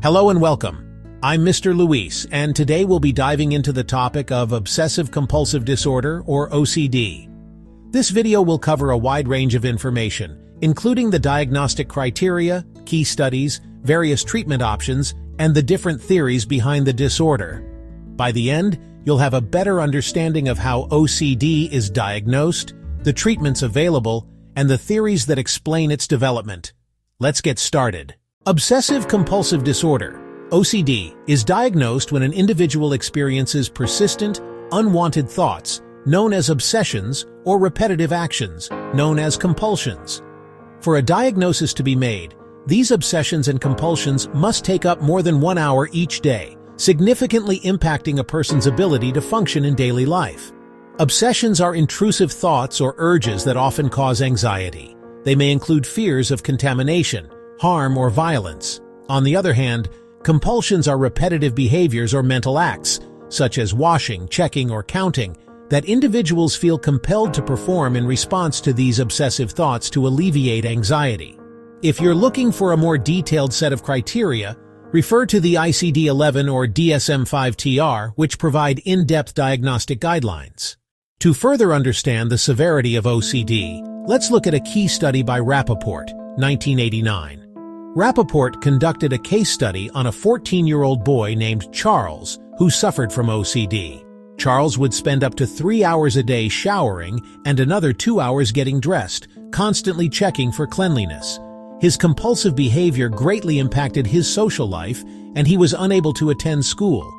Hello and welcome. I'm Mr. Luis, and today we'll be diving into the topic of Obsessive-Compulsive Disorder, or OCD. This video will cover a wide range of information, including the diagnostic criteria, key studies, various treatment options, and the different theories behind the disorder. By the end, you'll have a better understanding of how OCD is diagnosed, the treatments available, and the theories that explain its development. Let's get started. Obsessive-Compulsive Disorder, OCD, is diagnosed when an individual experiences persistent, unwanted thoughts, known as obsessions, or repetitive actions, known as compulsions. For a diagnosis to be made, these obsessions and compulsions must take up more than 1 hour each day, significantly impacting a person's ability to function in daily life. Obsessions are intrusive thoughts or urges that often cause anxiety. They may include fears of contamination, harm, or violence. On the other hand, compulsions are repetitive behaviors or mental acts, such as washing, checking, or counting, that individuals feel compelled to perform in response to these obsessive thoughts to alleviate anxiety. If you're looking for a more detailed set of criteria, refer to the ICD-11 or DSM-5-TR, which provide in-depth diagnostic guidelines. To further understand the severity of OCD, let's look at a key study by Rapoport, 1989. Rapoport conducted a case study on a 14-year-old boy named Charles who suffered from OCD. Charles would spend up to 3 hours a day showering and another 2 hours getting dressed, constantly checking for cleanliness. His compulsive behavior greatly impacted his social life, and he was unable to attend school.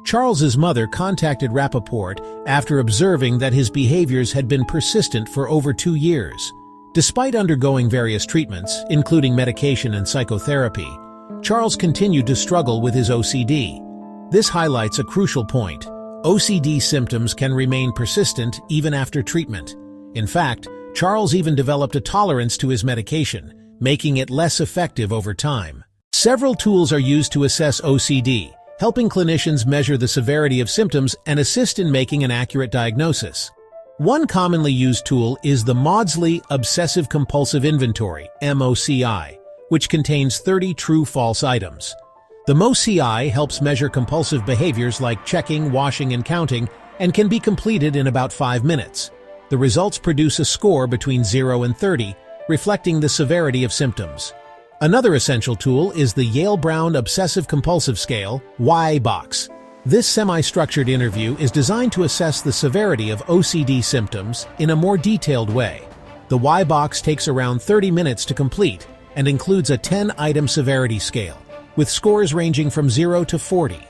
Charles's mother contacted Rapoport after observing that his behaviors had been persistent for over 2 years. Despite undergoing various treatments, including medication and psychotherapy, Charles continued to struggle with his OCD. This highlights a crucial point. OCD symptoms can remain persistent even after treatment. In fact, Charles even developed a tolerance to his medication, making it less effective over time. Several tools are used to assess OCD, helping clinicians measure the severity of symptoms and assist in making an accurate diagnosis. One commonly used tool is the Maudsley Obsessive-Compulsive Inventory, MOCI, which contains 30 true-false items. The MOCI helps measure compulsive behaviors like checking, washing, and counting, and can be completed in about 5 minutes. The results produce a score between 0 and 30, reflecting the severity of symptoms. Another essential tool is the Yale-Brown Obsessive-Compulsive Scale, Y-BOX. This semi-structured interview is designed to assess the severity of OCD symptoms in a more detailed way. The Y-BOX takes around 30 minutes to complete and includes a 10-item severity scale, with scores ranging from 0 to 40.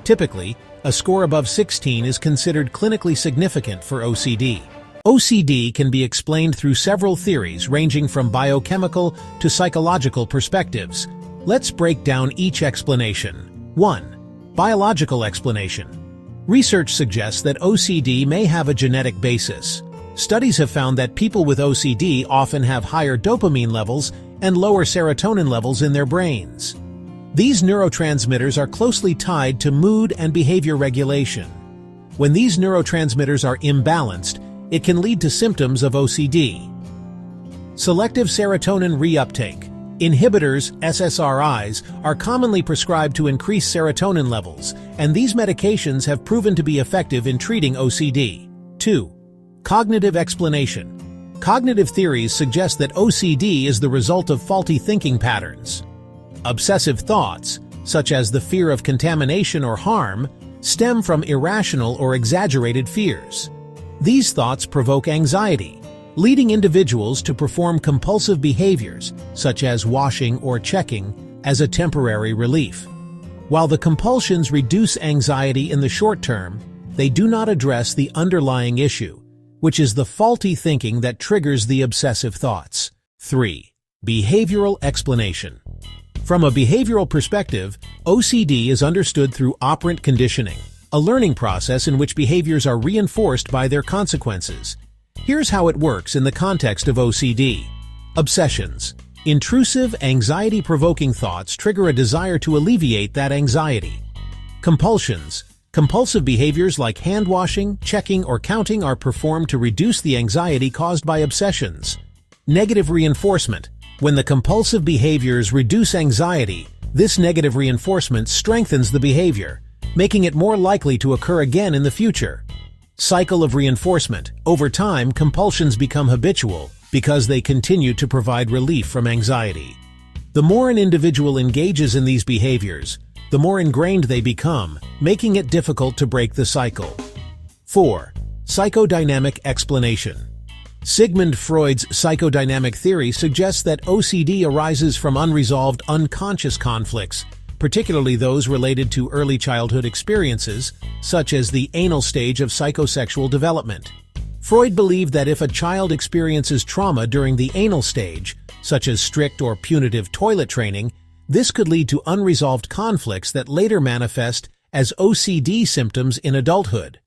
Typically, a score above 16 is considered clinically significant for OCD. OCD can be explained through several theories ranging from biochemical to psychological perspectives. Let's break down each explanation. 1. Biological explanation. Research suggests that OCD may have a genetic basis. Studies have found that people with OCD often have higher dopamine levels and lower serotonin levels in their brains. These neurotransmitters are closely tied to mood and behavior regulation. When these neurotransmitters are imbalanced, it can lead to symptoms of OCD. Selective serotonin reuptake. Inhibitors, SSRIs, are commonly prescribed to increase serotonin levels, and these medications have proven to be effective in treating OCD. 2. Cognitive explanation. Cognitive theories suggest that OCD is the result of faulty thinking patterns. Obsessive thoughts, such as the fear of contamination or harm, stem from irrational or exaggerated fears. These thoughts provoke anxiety, leading individuals to perform compulsive behaviors, such as washing or checking, as a temporary relief. While the compulsions reduce anxiety in the short term, they do not address the underlying issue, which is the faulty thinking that triggers the obsessive thoughts. 3. Behavioral explanation. From a behavioral perspective, OCD is understood through operant conditioning, a learning process in which behaviors are reinforced by their consequences. Here's how it works in the context of OCD. Obsessions. Intrusive, anxiety-provoking thoughts trigger a desire to alleviate that anxiety. Compulsions. Compulsive behaviors like hand-washing, checking, or counting are performed to reduce the anxiety caused by obsessions. Negative reinforcement. When the compulsive behaviors reduce anxiety, This negative reinforcement strengthens the behavior, making it more likely to occur again in the future. Cycle of reinforcement. Over time, compulsions become habitual because they continue to provide relief from anxiety. The more an individual engages in these behaviors, the more ingrained they become, making it difficult to break the cycle. 4. Psychodynamic explanation. Sigmund Freud's psychodynamic theory suggests that OCD arises from unresolved unconscious conflicts, particularly those related to early childhood experiences, such as the anal stage of psychosexual development. Freud believed that if a child experiences trauma during the anal stage, such as strict or punitive toilet training, this could lead to unresolved conflicts that later manifest as OCD symptoms in adulthood.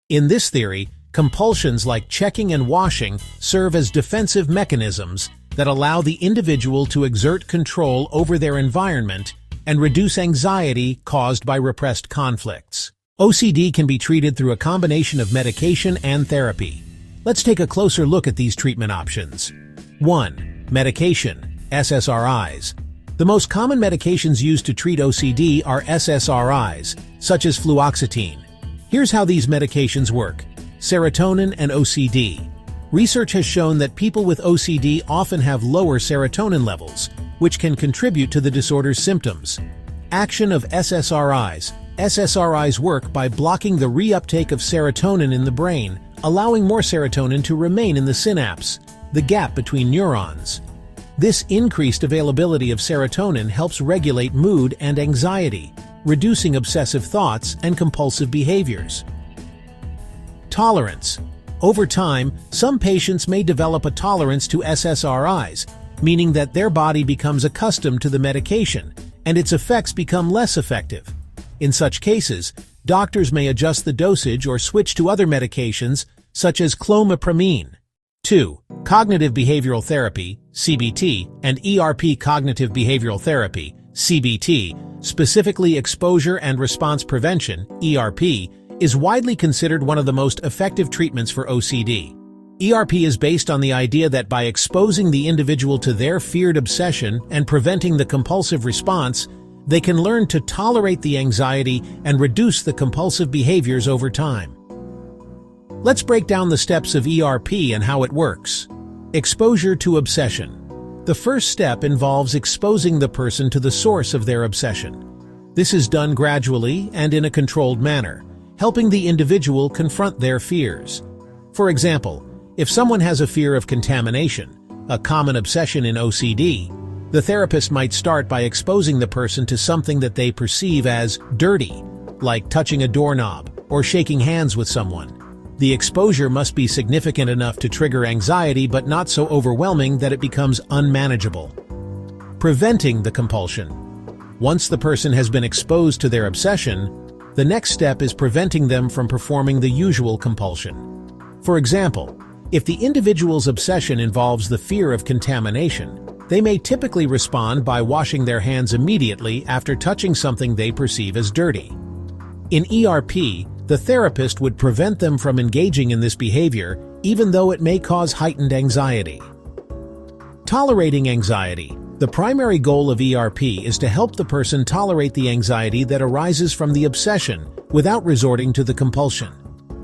In this theory, compulsions like checking and washing serve as defensive mechanisms that allow the individual to exert control over their environment and reduce anxiety caused by repressed conflicts. OCD can be treated through a combination of medication and therapy. Let's take a closer look at these treatment options. 1. Medication, SSRIs. The most common medications used to treat OCD are SSRIs, such as fluoxetine. Here's how these medications work. Serotonin and OCD. Research has shown that people with OCD often have lower serotonin levels, which can contribute to the disorder's symptoms. Action of SSRIs. SSRIs work by blocking the reuptake of serotonin in the brain, allowing more serotonin to remain in the synapse, the gap between neurons. This increased availability of serotonin helps regulate mood and anxiety, reducing obsessive thoughts and compulsive behaviors. Tolerance. Over time, some patients may develop a tolerance to SSRIs, meaning that their body becomes accustomed to the medication, and its effects become less effective. In such cases, doctors may adjust the dosage or switch to other medications, such as clomipramine. 2. Cognitive behavioral therapy, CBT, and ERP cognitive behavioral therapy, CBT, specifically exposure and response prevention, ERP, is widely considered one of the most effective treatments for OCD. ERP is based on the idea that by exposing the individual to their feared obsession and preventing the compulsive response, they can learn to tolerate the anxiety and reduce the compulsive behaviors over time. Let's break down the steps of ERP and how it works. Exposure to obsession. The first step involves exposing the person to the source of their obsession. This is done gradually and in a controlled manner, helping the individual confront their fears. For example, if someone has a fear of contamination, a common obsession in OCD, the therapist might start by exposing the person to something that they perceive as dirty, like touching a doorknob or shaking hands with someone. The exposure must be significant enough to trigger anxiety but not so overwhelming that it becomes unmanageable. Preventing the compulsion. Once the person has been exposed to their obsession, the next step is preventing them from performing the usual compulsion. For example, if the individual's obsession involves the fear of contamination, they may typically respond by washing their hands immediately after touching something they perceive as dirty. In ERP, the therapist would prevent them from engaging in this behavior, even though it may cause heightened anxiety. Tolerating anxiety. The primary goal of ERP is to help the person tolerate the anxiety that arises from the obsession without resorting to the compulsion.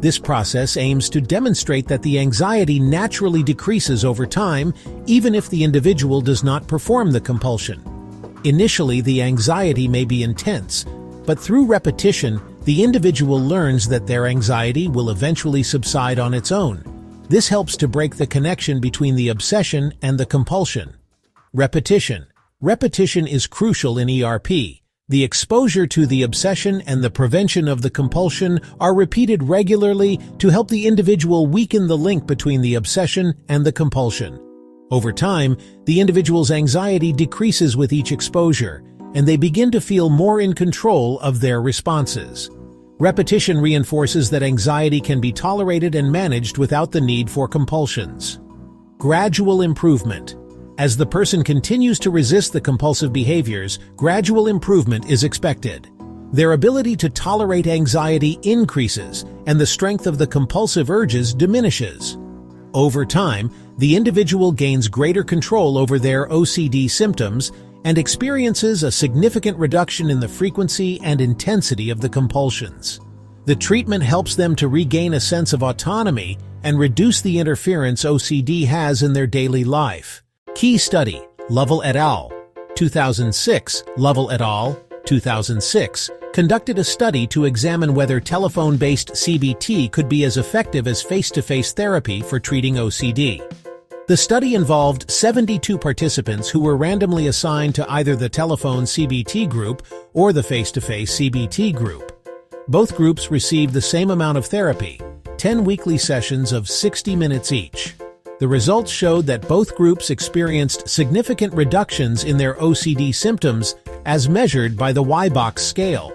This process aims to demonstrate that the anxiety naturally decreases over time, even if the individual does not perform the compulsion. Initially, the anxiety may be intense, but through repetition, the individual learns that their anxiety will eventually subside on its own. This helps to break the connection between the obsession and the compulsion. Repetition. Repetition is crucial in ERP. The exposure to the obsession and the prevention of the compulsion are repeated regularly to help the individual weaken the link between the obsession and the compulsion. Over time, the individual's anxiety decreases with each exposure, and they begin to feel more in control of their responses. Repetition reinforces that anxiety can be tolerated and managed without the need for compulsions. Gradual improvement. As the person continues to resist the compulsive behaviors, gradual improvement is expected. Their ability to tolerate anxiety increases, and the strength of the compulsive urges diminishes. Over time, the individual gains greater control over their OCD symptoms, and experiences a significant reduction in the frequency and intensity of the compulsions. The treatment helps them to regain a sense of autonomy and reduce the interference OCD has in their daily life. Key study, Lovell et al. 2006, Lovell et al. 2006, conducted a study to examine whether telephone-based CBT could be as effective as face-to-face therapy for treating OCD. The study involved 72 participants who were randomly assigned to either the telephone CBT group or the face-to-face CBT group. Both groups received the same amount of therapy, 10 weekly sessions of 60 minutes each. The results showed that both groups experienced significant reductions in their OCD symptoms as measured by the Y-box scale.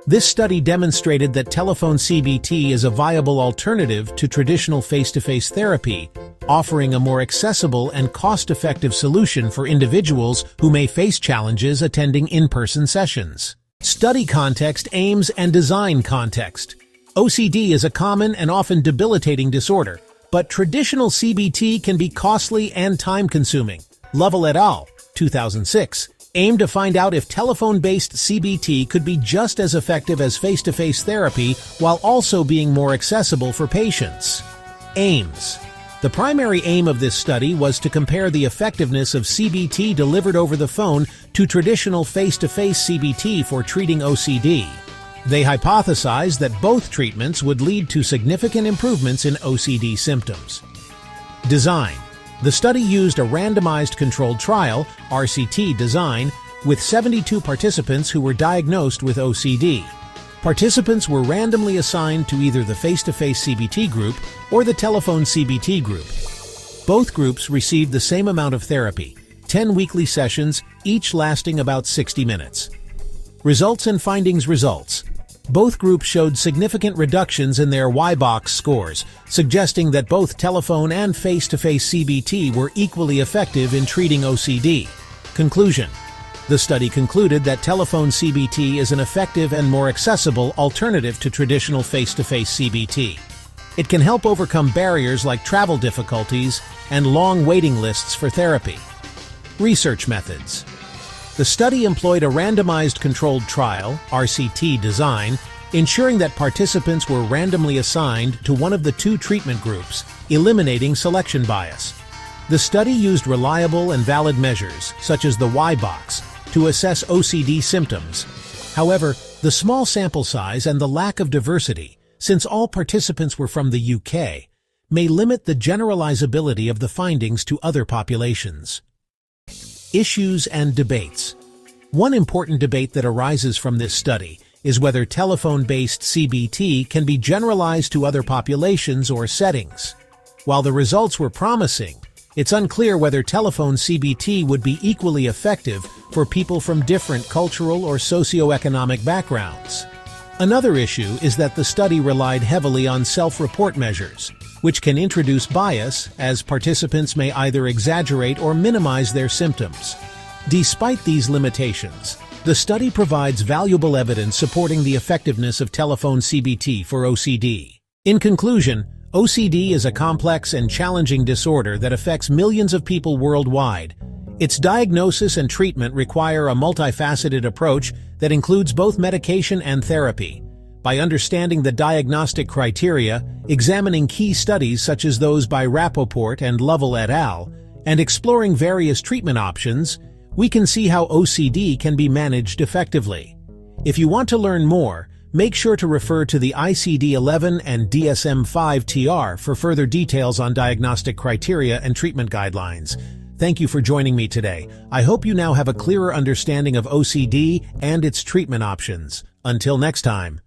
This study demonstrated that telephone CBT is a viable alternative to traditional face-to-face therapy, offering a more accessible and cost-effective solution for individuals who may face challenges attending in-person sessions. Study context, aims, and design context. OCD is a common and often debilitating disorder, but traditional CBT can be costly and time-consuming. Lovell et al. 2006 aimed to find out if telephone-based CBT could be just as effective as face-to-face therapy while also being more accessible for patients. Aims. The primary aim of this study was to compare the effectiveness of CBT delivered over the phone to traditional face-to-face CBT for treating OCD. They hypothesized that both treatments would lead to significant improvements in OCD symptoms. Design. The study used a randomized controlled trial, RCT design, with 72 participants who were diagnosed with OCD. Participants were randomly assigned to either the face-to-face CBT group or the telephone CBT group. Both groups received the same amount of therapy, 10 weekly sessions, each lasting about 60 minutes. Results and findings. Results. Both groups showed significant reductions in their Y-box scores, suggesting that both telephone and face-to-face CBT were equally effective in treating OCD. Conclusion. The study concluded that telephone CBT is an effective and more accessible alternative to traditional face-to-face CBT. It can help overcome barriers like travel difficulties and long waiting lists for therapy. Research methods. The study employed a randomized controlled trial, RCT design, ensuring that participants were randomly assigned to one of the two treatment groups, eliminating selection bias. The study used reliable and valid measures, such as the Y-box, to assess OCD symptoms. However, the small sample size and the lack of diversity, since all participants were from the UK, may limit the generalizability of the findings to other populations. Issues and debates. One important debate that arises from this study is whether telephone-based CBT can be generalized to other populations or settings. While the results were promising, it's unclear whether telephone CBT would be equally effective for people from different cultural or socioeconomic backgrounds. Another issue is that the study relied heavily on self-report measures, which can introduce bias as participants may either exaggerate or minimize their symptoms. Despite these limitations, the study provides valuable evidence supporting the effectiveness of telephone CBT for OCD. In conclusion, OCD is a complex and challenging disorder that affects millions of people worldwide. Its diagnosis and treatment require a multifaceted approach that includes both medication and therapy. By understanding the diagnostic criteria, examining key studies such as those by Rapoport and Lovell et al., and exploring various treatment options, we can see how OCD can be managed effectively. If you want to learn more, make sure to refer to the ICD-11 and DSM-5-TR for further details on diagnostic criteria and treatment guidelines. Thank you for joining me today. I hope you now have a clearer understanding of OCD and its treatment options. Until next time.